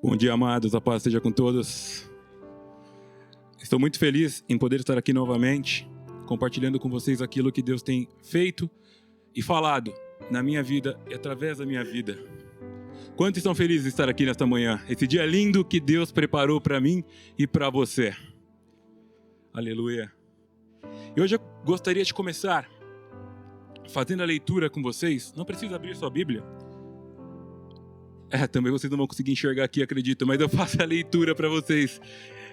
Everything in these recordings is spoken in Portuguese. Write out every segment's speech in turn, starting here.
Bom dia, amados, a paz seja com todos. Estou muito feliz em poder estar aqui novamente, compartilhando com vocês aquilo que Deus tem feito e falado na minha vida e através da minha vida. Quantos estão felizes de estar aqui nesta manhã? Esse dia lindo que Deus preparou para mim e para você. Aleluia. E hoje eu gostaria de começar fazendo a leitura com vocês. Não precisa abrir sua Bíblia. Também vocês não vão conseguir enxergar aqui, acredito, mas eu faço a leitura para vocês.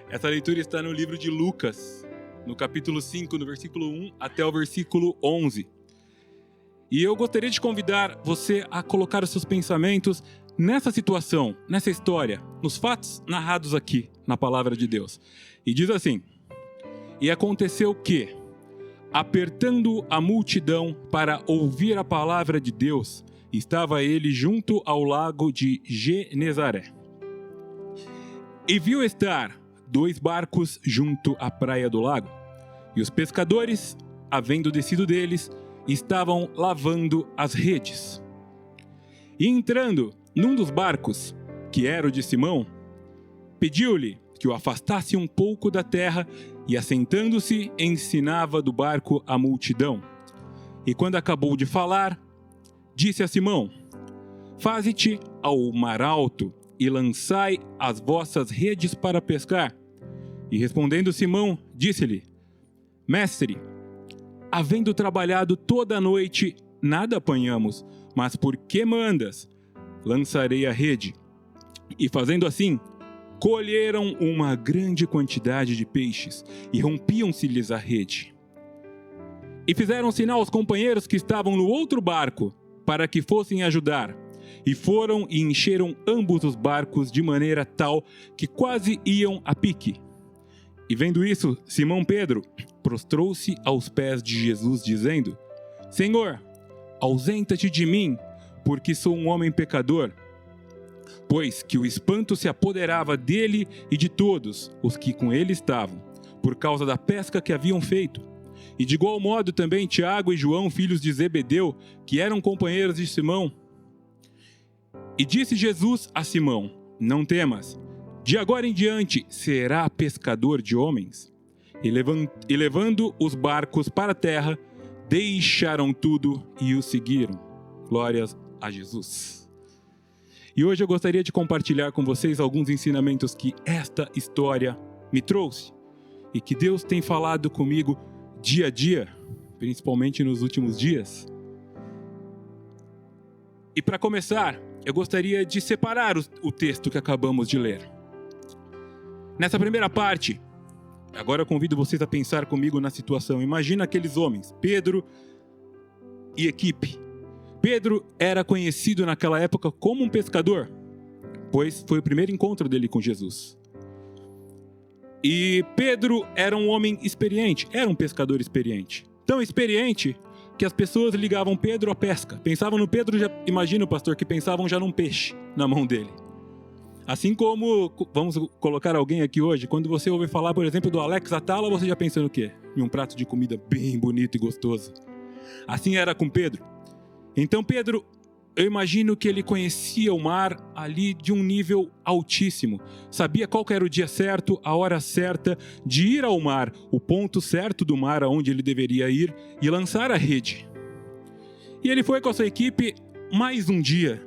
Essa leitura está no livro de Lucas, no capítulo 5, no versículo 1 até o versículo 11. E eu gostaria de convidar você a colocar os seus pensamentos nessa situação, nessa história, nos fatos narrados aqui na palavra de Deus. E diz assim: E aconteceu que, apertando a multidão para ouvir a palavra de Deus, estava ele junto ao lago de Genezaré. E viu estar 2 barcos junto à praia do lago, e os pescadores, havendo descido deles, estavam lavando as redes. E entrando num dos barcos, que era o de Simão, pediu-lhe que o afastasse um pouco da terra, e assentando-se, ensinava do barco a multidão. E quando acabou de falar, disse a Simão: Faze-te ao mar alto e lançai as vossas redes para pescar. E respondendo Simão, disse-lhe: Mestre, havendo trabalhado toda a noite, nada apanhamos, mas por que mandas? Lançarei a rede. E fazendo assim, colheram uma grande quantidade de peixes, e rompiam-se-lhes a rede. E fizeram sinal aos companheiros que estavam no outro barco, para que fossem ajudar. E foram e encheram ambos os barcos de maneira tal que quase iam a pique. E vendo isso, Simão Pedro prostrou-se aos pés de Jesus, dizendo: Senhor, ausenta-te de mim, porque sou um homem pecador. Pois que o espanto se apoderava dele e de todos os que com ele estavam, por causa da pesca que haviam feito. E de igual modo também Tiago e João, filhos de Zebedeu, que eram companheiros de Simão. E disse Jesus a Simão: Não temas, de agora em diante será pescador de homens. E levando os barcos para a terra, deixaram tudo e o seguiram. Glórias a Jesus. E hoje eu gostaria de compartilhar com vocês alguns ensinamentos que esta história me trouxe e que Deus tem falado comigo dia a dia, principalmente nos últimos dias. E para começar, eu gostaria de separar o texto que acabamos de ler. Nessa primeira parte, agora eu convido vocês a pensar comigo na situação. Imagina aqueles homens, Pedro e equipe. Pedro era conhecido naquela época como um pescador, pois foi o primeiro encontro dele com Jesus. E Pedro era um homem experiente, era um pescador experiente. Tão experiente que as pessoas ligavam Pedro à pesca. Pensavam no Pedro, imagina o pastor, que pensavam já num peixe na mão dele. Assim como, vamos colocar alguém aqui hoje, quando você ouve falar, por exemplo, do Alex Atala, você já pensa no quê? Em um prato de comida bem bonito e gostoso. Assim era com Pedro. Então Pedro, eu imagino que ele conhecia o mar ali de um nível altíssimo. Sabia qual era o dia certo, a hora certa de ir ao mar, o ponto certo do mar aonde ele deveria ir e lançar a rede. E ele foi com a sua equipe mais um dia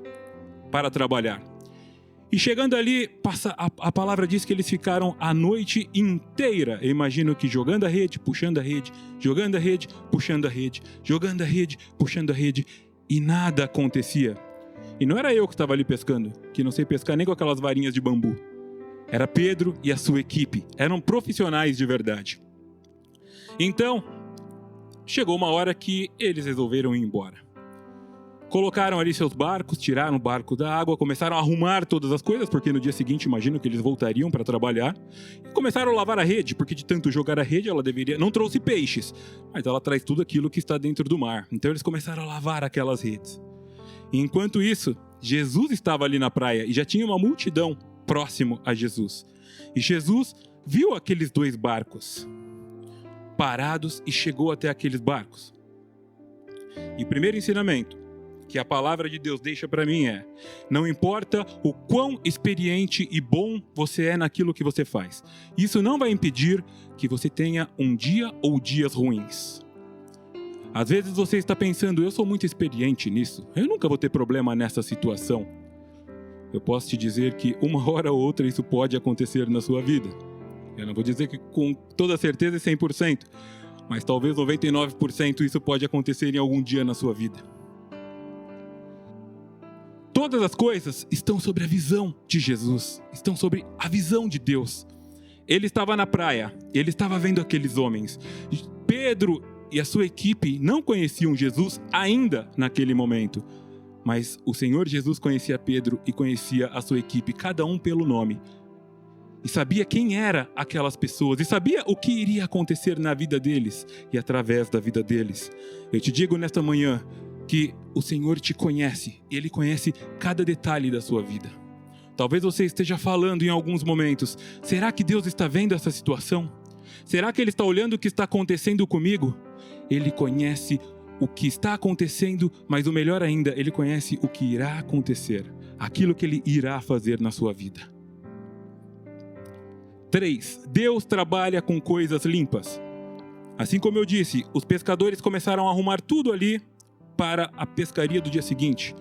para trabalhar. E chegando ali, a palavra diz que eles ficaram a noite inteira. Eu imagino que jogando a rede, puxando a rede, jogando a rede, puxando a rede, jogando a rede, puxando a rede. E nada acontecia. E não era eu que estava ali pescando, que não sei pescar nem com aquelas varinhas de bambu. Era Pedro e a sua equipe. Eram profissionais de verdade. Então, chegou uma hora que eles resolveram ir embora. Colocaram ali seus barcos, tiraram o barco da água, começaram a arrumar todas as coisas, porque no dia seguinte imagino que eles voltariam para trabalhar. E começaram a lavar a rede, porque de tanto jogar a rede ela não trouxe peixes, mas ela traz tudo aquilo que está dentro do mar. Então eles começaram a lavar aquelas redes. E enquanto isso, Jesus estava ali na praia e já tinha uma multidão próximo a Jesus. E Jesus viu aqueles 2 barcos parados e chegou até aqueles barcos. E o primeiro ensinamento que a palavra de Deus deixa para mim é: não importa o quão experiente e bom você é naquilo que você faz, isso não vai impedir que você tenha um dia ou dias ruins. Às vezes você está pensando: eu sou muito experiente nisso, eu nunca vou ter problema nessa situação. Eu posso te dizer que uma hora ou outra isso pode acontecer na sua vida. Eu não vou dizer que com toda certeza é 100%, mas talvez 99% isso pode acontecer em algum dia na sua vida. Todas as coisas estão sobre a visão de Jesus, estão sobre a visão de Deus. Ele estava na praia, ele estava vendo aqueles homens. Pedro e a sua equipe não conheciam Jesus ainda naquele momento, mas o Senhor Jesus conhecia Pedro e conhecia a sua equipe, cada um pelo nome. E sabia quem eram aquelas pessoas, e sabia o que iria acontecer na vida deles e através da vida deles. Eu te digo nesta manhã que o Senhor te conhece, e Ele conhece cada detalhe da sua vida. Talvez você esteja falando em alguns momentos: será que Deus está vendo essa situação? Será que Ele está olhando o que está acontecendo comigo? Ele conhece o que está acontecendo, mas o melhor ainda, Ele conhece o que irá acontecer, aquilo que Ele irá fazer na sua vida. 3. Deus trabalha com coisas limpas. Assim como eu disse, os pescadores começaram a arrumar tudo ali para a pescaria do dia seguinte.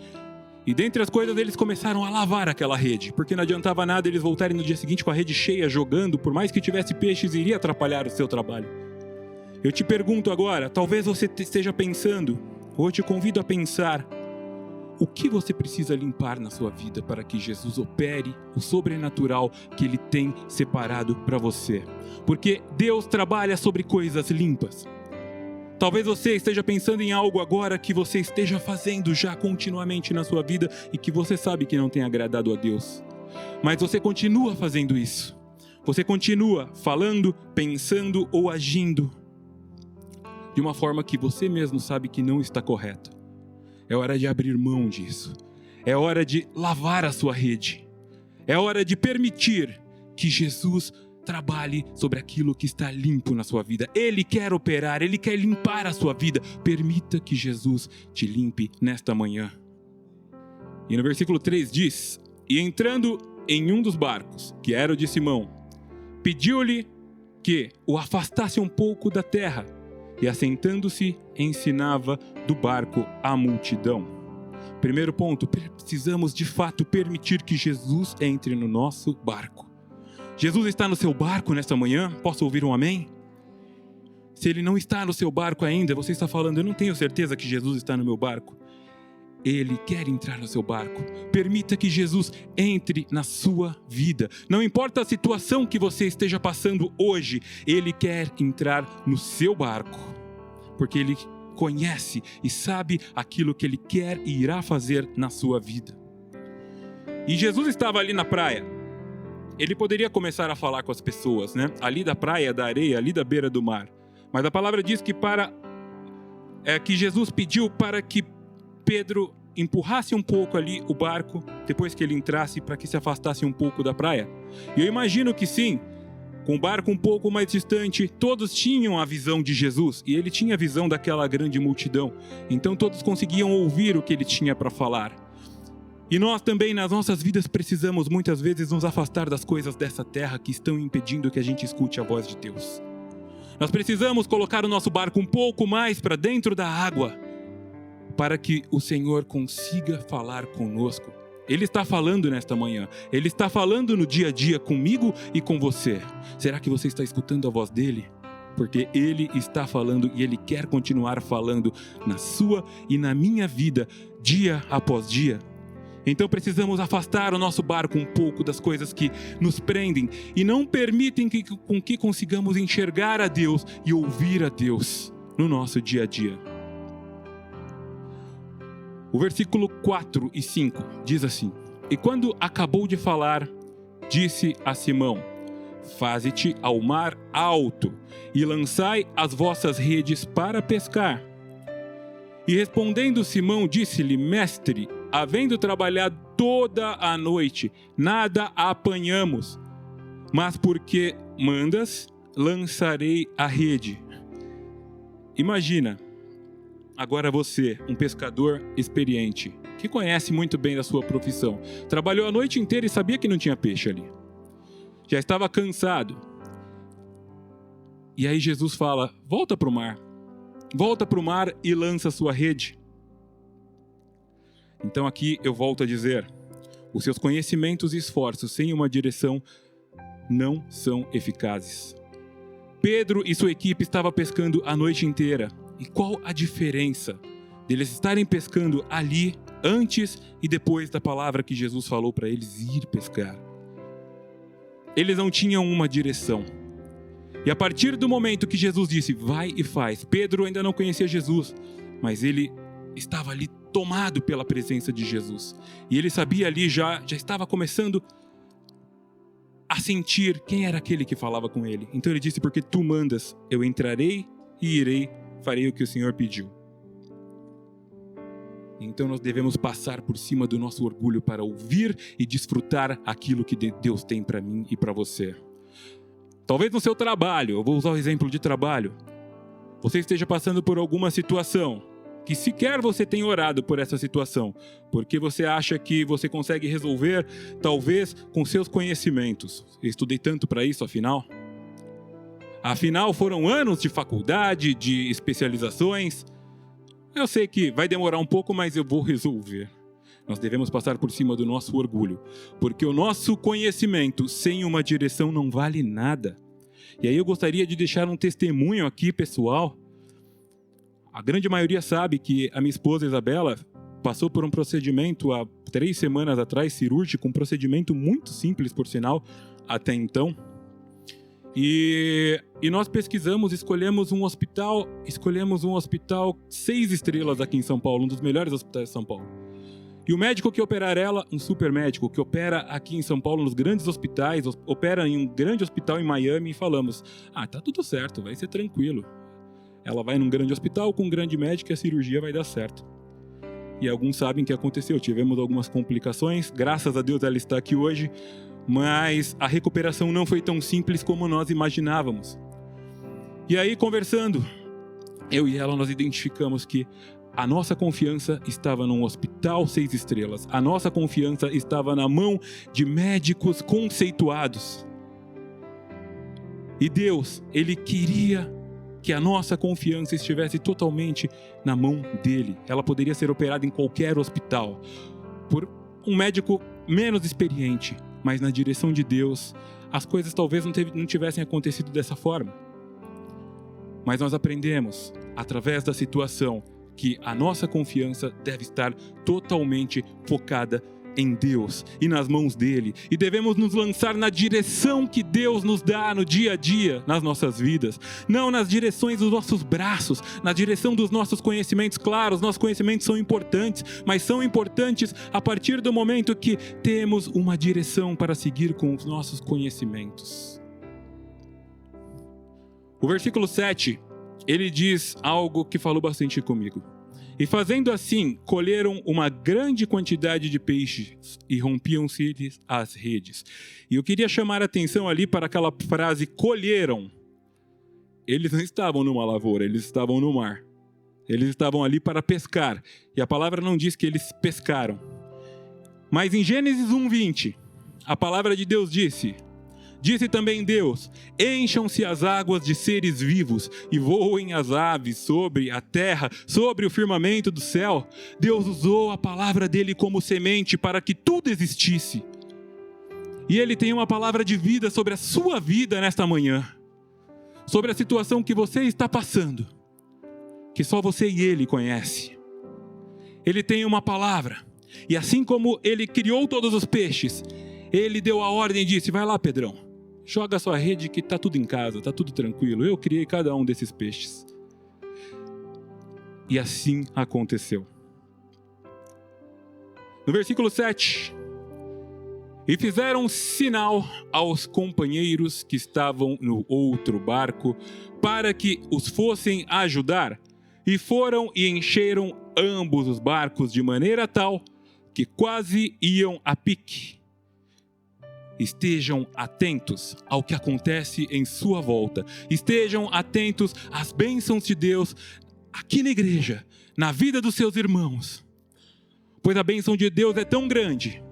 E dentre as coisas, eles começaram a lavar aquela rede, porque não adiantava nada eles voltarem no dia seguinte com a rede cheia, jogando, por mais que tivesse peixes, iria atrapalhar o seu trabalho. Eu te pergunto agora, talvez você esteja pensando, ou eu te convido a pensar: o que você precisa limpar na sua vida para que Jesus opere o sobrenatural que Ele tem separado para você? Porque Deus trabalha sobre coisas limpas. Talvez você esteja pensando em algo agora que você esteja fazendo já continuamente na sua vida e que você sabe que não tem agradado a Deus. Mas você continua fazendo isso. Você continua falando, pensando ou agindo de uma forma que você mesmo sabe que não está correta. É hora de abrir mão disso. É hora de lavar a sua rede. É hora de permitir que Jesus trabalhe sobre aquilo que está limpo na sua vida. Ele quer operar, Ele quer limpar a sua vida. Permita que Jesus te limpe nesta manhã. E no versículo 3 diz: e entrando em um dos barcos, que era o de Simão, pediu-lhe que o afastasse um pouco da terra, e assentando-se, ensinava do barco a multidão. Primeiro ponto, precisamos de fato permitir que Jesus entre no nosso barco. Jesus está no seu barco nesta manhã? Posso ouvir um amém? Se Ele não está no seu barco ainda, você está falando: eu não tenho certeza que Jesus está no meu barco. Ele quer entrar no seu barco. Permita que Jesus entre na sua vida. Não importa a situação que você esteja passando hoje, Ele quer entrar no seu barco, porque Ele conhece e sabe aquilo que Ele quer e irá fazer na sua vida. E Jesus estava ali na praia. Ele poderia começar a falar com as pessoas, né? Ali da praia, da areia, ali da beira do mar. Mas a palavra diz que que Jesus pediu para que Pedro empurrasse um pouco ali o barco, depois que ele entrasse, para que se afastasse um pouco da praia. E eu imagino que sim, com o barco um pouco mais distante, todos tinham a visão de Jesus, e ele tinha a visão daquela grande multidão. Então todos conseguiam ouvir o que ele tinha para falar. E nós também, nas nossas vidas, precisamos muitas vezes nos afastar das coisas dessa terra que estão impedindo que a gente escute a voz de Deus. Nós precisamos colocar o nosso barco um pouco mais para dentro da água, para que o Senhor consiga falar conosco. Ele está falando nesta manhã. Ele está falando no dia a dia comigo e com você. Será que você está escutando a voz dele? Porque Ele está falando e Ele quer continuar falando na sua e na minha vida, dia após dia. Então precisamos afastar o nosso barco um pouco das coisas que nos prendem e não permitem com que consigamos enxergar a Deus e ouvir a Deus no nosso dia a dia. O versículo 4 e 5 diz assim: e quando acabou de falar, disse a Simão: faze-te ao mar alto e lançai as vossas redes para pescar. E respondendo Simão, disse-lhe: mestre, havendo trabalhado toda a noite, nada apanhamos, mas porque mandas, lançarei a rede. Imagina, agora você, um pescador experiente, que conhece muito bem da sua profissão, trabalhou a noite inteira e sabia que não tinha peixe ali. Já estava cansado. E aí Jesus fala, volta para o mar. Volta para o mar e lança a sua rede. Então aqui eu volto a dizer, os seus conhecimentos e esforços sem uma direção não são eficazes. Pedro e sua equipe estavam pescando a noite inteira. E qual a diferença deles estarem pescando ali antes e depois da palavra que Jesus falou para eles ir pescar? Eles não tinham uma direção. E a partir do momento que Jesus disse, vai e faz, Pedro ainda não conhecia Jesus, mas ele estava ali tomado pela presença de Jesus. E ele sabia ali, já estava começando a sentir quem era aquele que falava com ele. Então ele disse, porque tu mandas, eu entrarei e irei, farei o que o Senhor pediu. Então nós devemos passar por cima do nosso orgulho para ouvir e desfrutar aquilo que Deus tem para mim e para você. Talvez no seu trabalho, eu vou usar o exemplo de trabalho, você esteja passando por alguma situação que sequer você tenha orado por essa situação, porque você acha que você consegue resolver, talvez com seus conhecimentos. Eu estudei tanto para isso, Afinal, foram anos de faculdade, de especializações. Eu sei que vai demorar um pouco, mas eu vou resolver. Nós devemos passar por cima do nosso orgulho, porque o nosso conhecimento sem uma direção não vale nada. E aí eu gostaria de deixar um testemunho aqui, pessoal. A grande maioria sabe que a minha esposa Isabela passou por um procedimento há 3 semanas atrás, cirúrgico, um procedimento muito simples, por sinal, até então. E nós pesquisamos, escolhemos um hospital 6 estrelas aqui em São Paulo, um dos melhores hospitais de São Paulo. E o médico que operar ela, um super médico, que opera aqui em São Paulo, nos grandes hospitais, opera em um grande hospital em Miami, e falamos, tá tudo certo, vai ser tranquilo. Ela vai num grande hospital com um grande médico e a cirurgia vai dar certo. E alguns sabem o que aconteceu, tivemos algumas complicações, graças a Deus ela está aqui hoje, mas a recuperação não foi tão simples como nós imaginávamos. E aí, conversando, eu e ela, nós identificamos que a nossa confiança estava num hospital 6 estrelas. A nossa confiança estava na mão de médicos conceituados. E Deus, Ele queria que a nossa confiança estivesse totalmente na mão dEle. Ela poderia ser operada em qualquer hospital, por um médico menos experiente, mas na direção de Deus, as coisas talvez não tivessem acontecido dessa forma. Mas nós aprendemos, através da situação, que a nossa confiança deve estar totalmente focada em Deus e nas mãos dEle. E devemos nos lançar na direção que Deus nos dá no dia a dia, nas nossas vidas. Não nas direções dos nossos braços, na direção dos nossos conhecimentos. Claro, os nossos conhecimentos são importantes, mas são importantes a partir do momento que temos uma direção para seguir com os nossos conhecimentos. O versículo 7, ele diz algo que falou bastante comigo. E fazendo assim, colheram uma grande quantidade de peixes e rompiam-se as redes. E eu queria chamar a atenção ali para aquela frase, colheram. Eles não estavam numa lavoura, eles estavam no mar. Eles estavam ali para pescar. E a palavra não diz que eles pescaram. Mas em Gênesis 1:20, a palavra de Deus disse também Deus, encham-se as águas de seres vivos e voem as aves sobre a terra, sobre o firmamento do céu. Deus usou a palavra dele como semente para que tudo existisse. E ele tem uma palavra de vida sobre a sua vida nesta manhã, sobre a situação que você está passando, que só você e ele conhece. Ele tem uma palavra, e assim como ele criou todos os peixes, ele deu a ordem e disse, vai lá, Pedrão, joga a sua rede que está tudo em casa, está tudo tranquilo. Eu criei cada um desses peixes. E assim aconteceu. No versículo 7. E fizeram sinal aos companheiros que estavam no outro barco, para que os fossem ajudar. E foram e encheram ambos os barcos de maneira tal que quase iam a pique. Estejam atentos ao que acontece em sua volta. Estejam atentos às bênçãos de Deus aqui na igreja, na vida dos seus irmãos. Pois a bênção de Deus é tão grande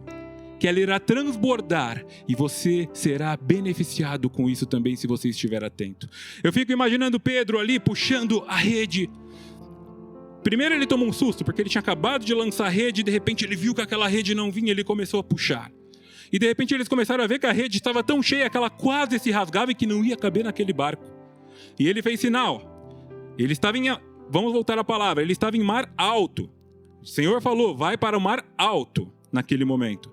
que ela irá transbordar e você será beneficiado com isso também se você estiver atento. Eu fico imaginando Pedro ali puxando a rede. Primeiro ele tomou um susto porque ele tinha acabado de lançar a rede e de repente ele viu que aquela rede não vinha e ele começou a puxar. E de repente eles começaram a ver que a rede estava tão cheia que ela quase se rasgava e que não ia caber naquele barco. E ele fez sinal. Ele estava em... Vamos voltar à palavra. Ele estava em mar alto. O Senhor falou, vai para o mar alto naquele momento.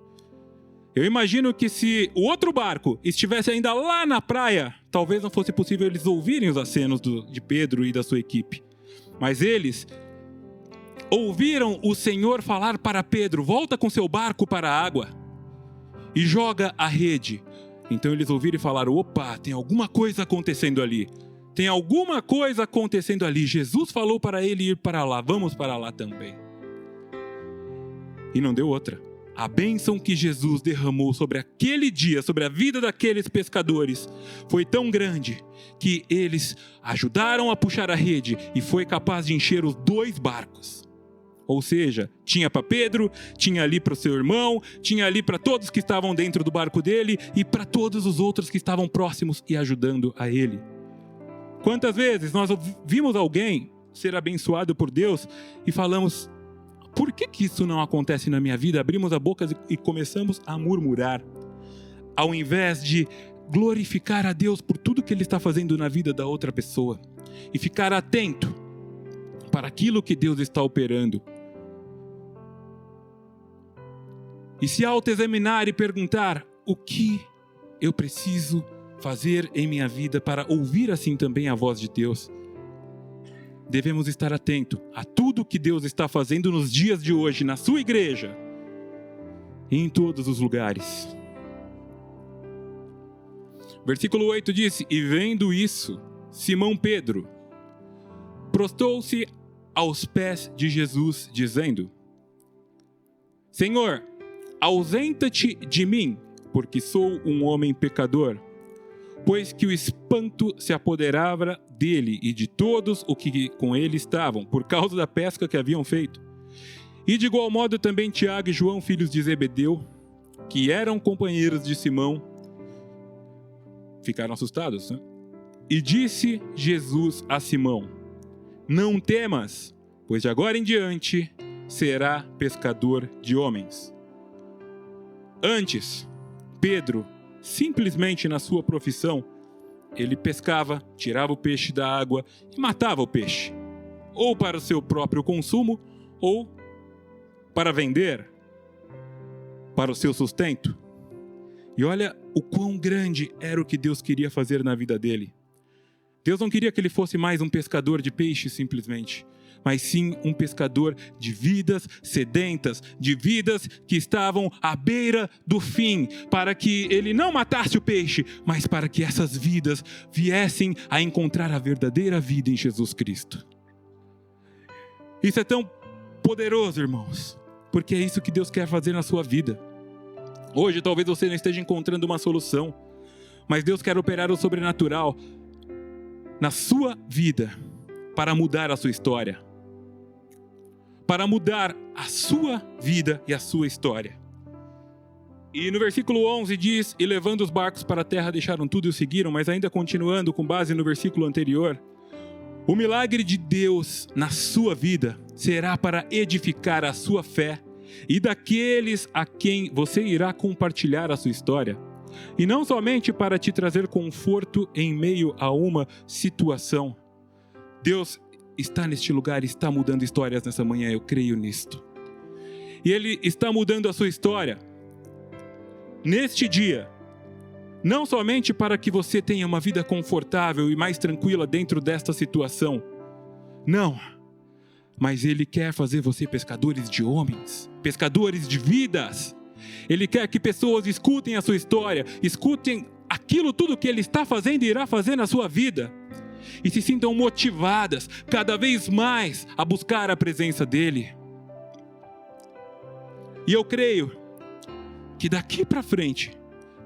Eu imagino que se o outro barco estivesse ainda lá na praia, talvez não fosse possível eles ouvirem os acenos de Pedro e da sua equipe. Mas eles ouviram o Senhor falar para Pedro, volta com seu barco para a água e joga a rede. Então eles ouviram e falaram, opa, tem alguma coisa acontecendo ali. Tem alguma coisa acontecendo ali. Jesus falou para ele ir para lá, vamos para lá também. E não deu outra. A bênção que Jesus derramou sobre aquele dia, sobre a vida daqueles pescadores, foi tão grande que eles ajudaram a puxar a rede e foi capaz de encher os 2 barcos. Ou seja, tinha para Pedro, tinha ali para o seu irmão, tinha ali para todos que estavam dentro do barco dele e para todos os outros que estavam próximos e ajudando a ele. Quantas vezes nós vimos alguém ser abençoado por Deus e falamos, por que isso não acontece na minha vida? Abrimos a boca e começamos a murmurar, ao invés de glorificar a Deus por tudo que Ele está fazendo na vida da outra pessoa e ficar atento para aquilo que Deus está operando. E se autoexaminar e perguntar, o que eu preciso fazer em minha vida para ouvir assim também a voz de Deus? Devemos estar atentos a tudo que Deus está fazendo nos dias de hoje, na sua igreja e em todos os lugares. Versículo 8 diz, e vendo isso, Simão Pedro prostrou-se aos pés de Jesus, dizendo, Senhor, ausenta-te de mim, porque sou um homem pecador. Pois que o espanto se apoderava dele e de todos os que com ele estavam, por causa da pesca que haviam feito. E de igual modo também Tiago e João, filhos de Zebedeu, que eram companheiros de Simão, ficaram assustados, né? E disse Jesus a Simão, não temas, pois de agora em diante será pescador de homens. Antes, Pedro, simplesmente na sua profissão, ele pescava, tirava o peixe da água e matava o peixe, ou para o seu próprio consumo, ou para vender, para o seu sustento. E olha o quão grande era o que Deus queria fazer na vida dele. Deus não queria que ele fosse mais um pescador de peixe simplesmente, mas sim um pescador de vidas sedentas, de vidas que estavam à beira do fim, para que ele não matasse o peixe, mas para que essas vidas viessem a encontrar a verdadeira vida em Jesus Cristo. Isso é tão poderoso, irmãos, porque é isso que Deus quer fazer na sua vida. Hoje talvez você não esteja encontrando uma solução, mas Deus quer operar o sobrenatural na sua vida para mudar a sua história, para mudar a sua vida e a sua história. E no versículo 11 diz, e levando os barcos para a terra deixaram tudo e o seguiram, mas ainda continuando com base no versículo anterior, o milagre de Deus na sua vida será para edificar a sua fé e daqueles a quem você irá compartilhar a sua história. E não somente para te trazer conforto em meio a uma situação. Deus está neste lugar e está mudando histórias nessa manhã, eu creio nisto. E Ele está mudando a sua história neste dia, não somente para que você tenha uma vida confortável e mais tranquila dentro desta situação, não, mas Ele quer fazer você pescadores de homens, pescadores de vidas. Ele quer que pessoas escutem a sua história, escutem aquilo tudo que Ele está fazendo e irá fazer na sua vida, e se sintam motivadas cada vez mais a buscar a presença dEle. E eu creio que daqui para frente,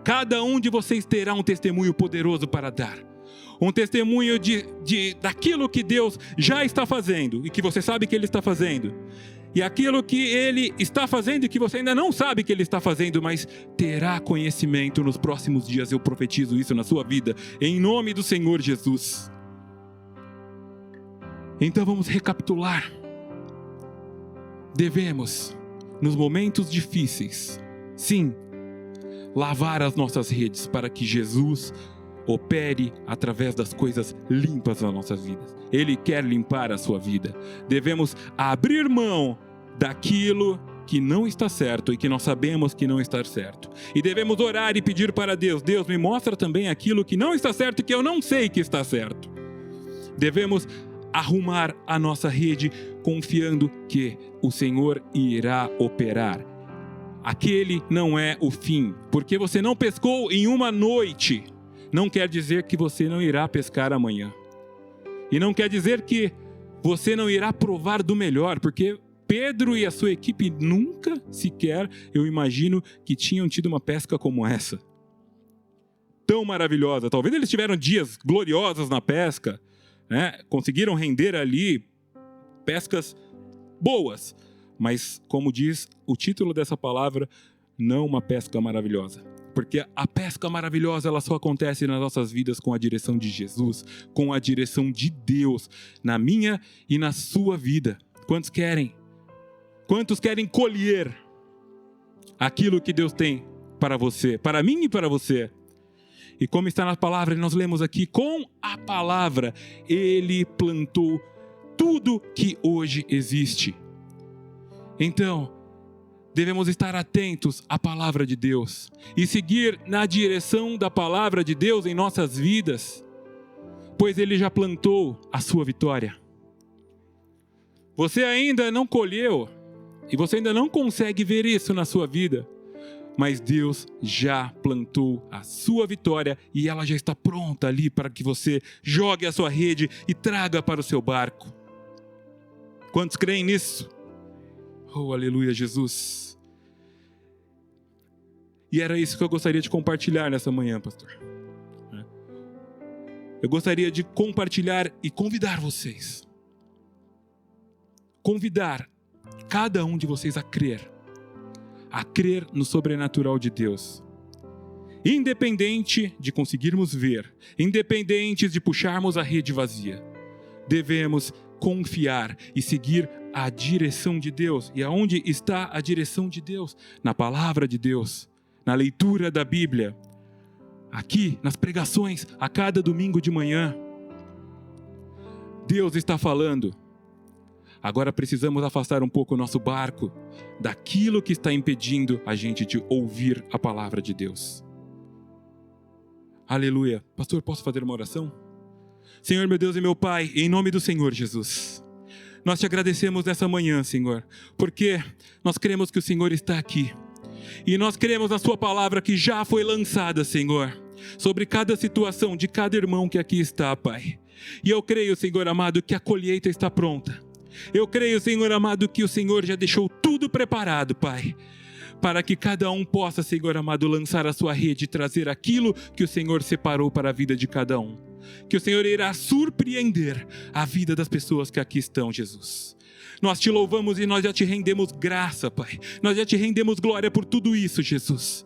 cada um de vocês terá um testemunho poderoso para dar. Um testemunho daquilo que Deus já está fazendo e que você sabe que Ele está fazendo. E aquilo que Ele está fazendo e que você ainda não sabe que Ele está fazendo, mas terá conhecimento nos próximos dias. Eu profetizo isso na sua vida, em nome do Senhor Jesus. Então vamos recapitular. Devemos, nos momentos difíceis, sim, lavar as nossas redes para que Jesus opere através das coisas limpas nas nossas vidas. Ele quer limpar a sua vida. Devemos abrir mão daquilo que não está certo e que nós sabemos que não está certo. E devemos orar e pedir para Deus: Deus, me mostra também aquilo que não está certo e que eu não sei que está certo. Devemos arrumar a nossa rede confiando que o Senhor irá operar. Aquele não é o fim, porque você não pescou em uma noite, não quer dizer que você não irá pescar amanhã. E não quer dizer que você não irá provar do melhor, porque Pedro e a sua equipe nunca sequer, eu imagino, que tinham tido uma pesca como essa. Tão maravilhosa. Talvez eles tiveram dias gloriosos na pesca, né? Conseguiram render ali pescas boas, mas como diz o título dessa palavra, não uma pesca maravilhosa, porque a pesca maravilhosa ela só acontece nas nossas vidas com a direção de Jesus, com a direção de Deus, na minha e na sua vida. Quantos querem colher aquilo que Deus tem para você, para mim e para você? E como está na palavra, nós lemos aqui, com a palavra, Ele plantou tudo que hoje existe. Então, devemos estar atentos à palavra de Deus e seguir na direção da palavra de Deus em nossas vidas, pois Ele já plantou a sua vitória. Você ainda não colheu e você ainda não consegue ver isso na sua vida, mas Deus já plantou a sua vitória e ela já está pronta ali para que você jogue a sua rede e traga para o seu barco. Quantos creem nisso? Oh, aleluia, Jesus. E era isso que eu gostaria de compartilhar nessa manhã, pastor. Eu gostaria de compartilhar e convidar vocês. Convidar cada um de vocês a crer no sobrenatural de Deus. Independente de conseguirmos ver, independente de puxarmos a rede vazia, devemos confiar e seguir a direção de Deus. E aonde está a direção de Deus? Na palavra de Deus, na leitura da Bíblia, aqui nas pregações a cada domingo de manhã. Deus está falando. Agora precisamos afastar um pouco o nosso barco daquilo que está impedindo a gente de ouvir a palavra de Deus. Aleluia. Pastor, posso fazer uma oração? Senhor, meu Deus e meu Pai, em nome do Senhor Jesus, nós te agradecemos nessa manhã, Senhor, porque nós cremos que o Senhor está aqui. E nós cremos na sua palavra que já foi lançada, Senhor, sobre cada situação de cada irmão que aqui está, Pai. E eu creio, Senhor amado, que a colheita está pronta. Eu creio, Senhor amado, que o Senhor já deixou tudo preparado, Pai, para que cada um possa, Senhor amado, lançar a sua rede e trazer aquilo que o Senhor separou para a vida de cada um. Que o Senhor irá surpreender a vida das pessoas que aqui estão, Jesus. Nós te louvamos e nós já te rendemos graça, Pai. Nós já te rendemos glória por tudo isso, Jesus.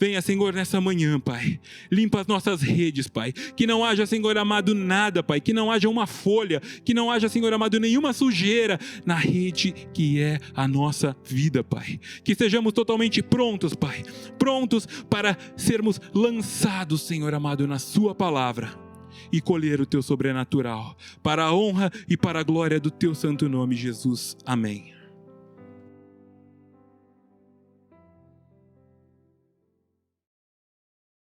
Venha, Senhor, nessa manhã, Pai. Limpa as nossas redes, Pai. Que não haja, Senhor amado, nada, Pai. Que não haja uma folha. Que não haja, Senhor amado, nenhuma sujeira na rede que é a nossa vida, Pai. Que sejamos totalmente prontos, Pai. Prontos para sermos lançados, Senhor amado, na sua palavra. E colher o teu sobrenatural. Para a honra e para a glória do teu santo nome, Jesus. Amém.